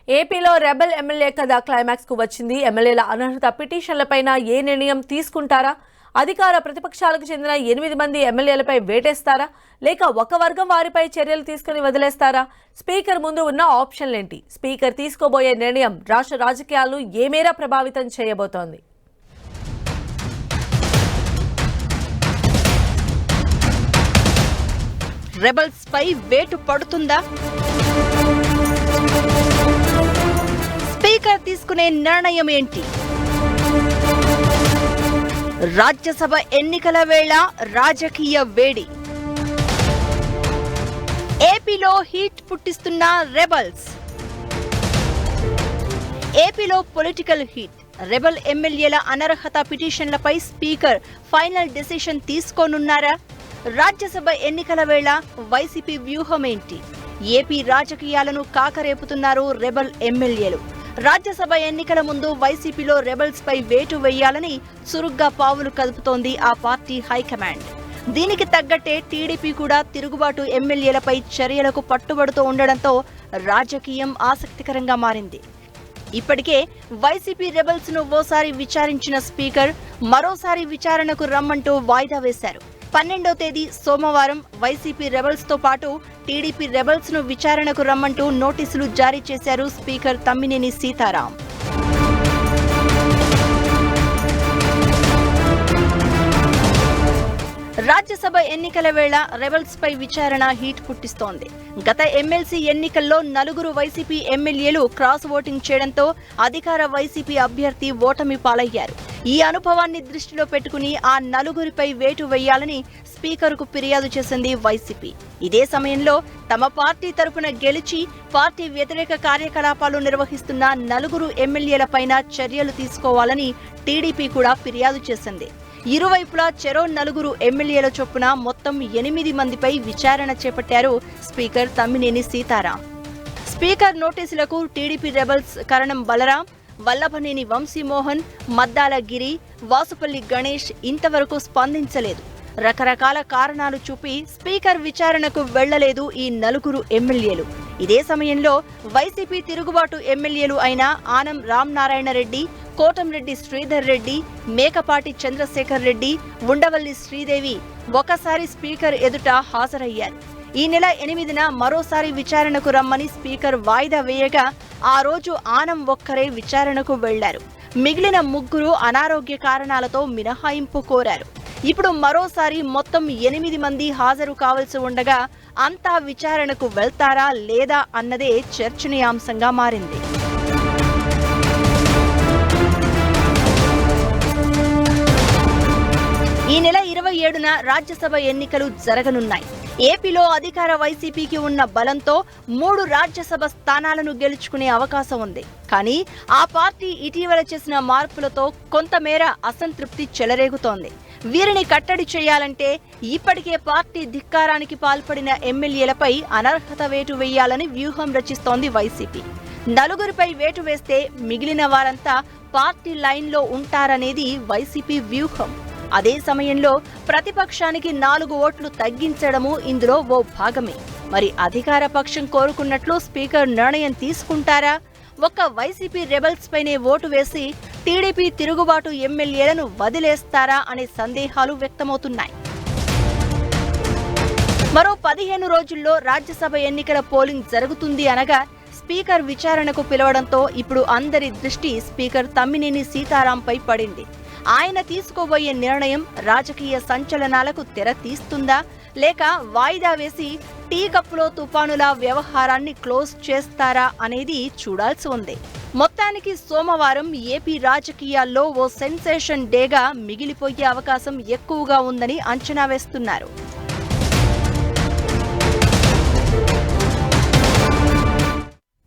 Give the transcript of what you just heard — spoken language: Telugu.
ఏపీలో రెబెల్ ఎమ్మెల్యే కథ క్లైమాక్స్ కు వచ్చింది. ఎమ్మెల్యేల అనర్హత పిటిషన్లపైన ఏ నిర్ణయం తీసుకుంటారా? అధికార ప్రతిపక్షాలకు చెందిన 8 మంది ఎమ్మెల్యేలపై వేటేస్తారా, లేక ఒక వర్గం వారిపై చర్యలు తీసుకుని వదిలేస్తారా? స్పీకర్ ముందు ఉన్న ఆప్షన్లేంటి? స్పీకర్ తీసుకోబోయే నిర్ణయం రాష్ట్ర రాజకీయాలను ఏ మేర ప్రభావితం చేయబోతోంది? రెబల్స్ పై వేటు పడుతుందా? స్పీకర్ తీసుకునే నిర్ణయం ఏంటి? రాజ్యసభ ఎన్నికల వేళ రాజకీయ వేడి. ఏపీలో హీట్ పుట్టిస్తున్న రెబల్స్. ఏపీలో పొలిటికల్ హీట్. రెబల్ ఎమ్మెల్యేల అనర్హత పిటిషన్లపై స్పీకర్ ఫైనల్ డెసిషన్ తీసుకోనున్నారా? రాజ్యసభ ఎన్నికల వేళ వైసీపీ వ్యూహం ఏంటి? ఏపీ రాజకీయాలను కాకరేపుతున్నారు రెబల్ ఎమ్మెల్యేలు. రాజ్యసభ ఎన్నికల ముందు వైసీపీలో రెబల్స్ పై వేటు వేయాలని చురుగ్గా పావులు కదుపుతోంది ఆ పార్టీ హైకమాండ్. దీనికి తగ్గట్టే టీడీపీ కూడా తిరుగుబాటు ఎమ్మెల్యేలపై చర్యలకు పట్టుబడుతూ ఉండడంతో రాజకీయం ఆసక్తికరంగా మారింది. ఇప్పటికే వైసీపీ రెబల్స్ ను ఓసారి విచారించిన స్పీకర్ మరోసారి విచారణకు రమ్మంటూ వాయిదా వేశారు. 12వ తేదీ సోమవారం వైసీపీ రెబల్స్ తో పాటు టీడీపీ రెబల్స్ ను విచారణకు రమ్మంటూ నోటీసులు జారీ చేశారు స్పీకర్ తమ్మినేని సీతారాం. రాజ్యసభ ఎన్నికల వేళ రెబల్స్ పై విచారణ హీట్ పుట్టిస్తోంది. గత ఎమ్మెల్సీ ఎన్నికల్లో 4 వైసీపీ ఎమ్మెల్యేలు క్రాస్ ఓటింగ్ చేయడంతో అధికార వైసీపీ అభ్యర్థి ఓటమి పాలయ్యారు. ఈ అనుభవాన్ని దృష్టిలో పెట్టుకుని ఆ 4పై వేటు వేయాలని స్పీకర్కు ఫిర్యాదు చేసింది వైసీపీ. ఇదే సమయంలో తమ పార్టీ తరపున గెలిచి పార్టీ వ్యతిరేక కార్యకలాపాలు నిర్వహిస్తున్న 4 ఎమ్మెల్యేలపైన చర్యలు తీసుకోవాలని టీడీపీ కూడా ఫిర్యాదు చేసింది. ఇరువైపులా చెరో 4 ఎమ్మెల్యేల చొప్పున మొత్తం 8 మందిపై విచారణ చేపట్టారు స్పీకర్ తమ్మినేని సీతారాం. స్పీకర్ నోటీసులకు టీడీపీ రెబల్స్ కరణం బలరాం, వల్లభనేని వంశీమోహన్, మద్దాల గిరి, వాసుపల్లి గణేష్ ఇంతవరకు స్పందించలేదు. రకరకాల కారణాలు చూపి స్పీకర్ విచారణకు వెళ్లలేదు ఈ 4 ఎమ్మెల్యేలు. ఇదే సమయంలో వైసీపీ తిరుగుబాటు ఎమ్మెల్యేలు అయిన ఆనం రామనారాయణ రెడ్డి, కోటంరెడ్డి శ్రీధర్ రెడ్డి, మేకపాటి చంద్రశేఖర్ రెడ్డి, ఉండవల్లి శ్రీదేవి ఒకసారి స్పీకర్ ఎదుట హాజరయ్యారు. ఈ నెల 8న మరోసారి విచారణకు రమ్మని స్పీకర్ వాయిదా వేయగా ఆ రోజు ఆనం ఒక్కరే విచారణకు వెళ్లారు. మిగిలిన 3 అనారోగ్య కారణాలతో మినహాయింపు కోరారు. ఇప్పుడు మరోసారి మొత్తం 8 మంది హాజరు కావాల్సి ఉండగా అంతా విచారణకు వెళ్తారా లేదా అన్నదే చర్చనీయాంశంగా మారింది. ఈ నెల 27న రాజ్యసభ ఎన్నికలు జరగనున్నాయి. ఏపీలో అధికార వైసీపీకి ఉన్న బలంతో 3 రాజ్యసభ స్థానాలను గెలుచుకునే అవకాశం ఉంది. కానీ ఆ పార్టీ ఇటీవల చేసిన మార్పులతో కొంతమేర అసంతృప్తి చెలరేగుతోంది. వీరిని కట్టడి చేయాలంటే ఇప్పటికే పార్టీ ధిక్కారానికి పాల్పడిన ఎమ్మెల్యేలపై అనర్హత వేటు వేయాలని వ్యూహం రచిస్తోంది వైసీపీ. 4పై వేటు వేస్తే మిగిలిన వారంతా పార్టీ లైన్లో ఉంటారనేది వైసీపీ వ్యూహం. అదే సమయంలో ప్రతిపక్షానికి 4 ఓట్లు తగ్గించడము ఇందులో ఓ భాగమే. మరి అధికార పక్షం కోరుకున్నట్లు స్పీకర్ నిర్ణయం తీసుకుంటారా? ఒక్క వైసీపీ రెబల్స్ పైనే ఓటు వేసి టీడీపీ తిరుగుబాటు ఎమ్మెల్యేలను వదిలేస్తారా అనే సందేహాలు వ్యక్తమవుతున్నాయి. మరో 15 రోజుల్లో రాజ్యసభ ఎన్నికల పోలింగ్ జరుగుతుంది అనగా స్పీకర్ విచారణకు పిలవడంతో ఇప్పుడు అందరి దృష్టి స్పీకర్ తమ్మినేని సీతారాంపై పడింది. ఆయన తీసుకోబోయే నిర్ణయం రాజకీయ సంచలనాలకు తెర తీస్తుందా, లేక వాయిదా వేసి టీ కప్పులో తుఫానుల వ్యవహారాన్ని క్లోజ్ చేస్తారా అనేది చూడాల్సి ఉంది. మొత్తానికి సోమవారం ఏపీ రాజకీయాల్లో ఓ సెన్సేషన్ డేగా మిగిలిపోయే అవకాశం ఎక్కువగా ఉందని అంచనా వేస్తున్నారు.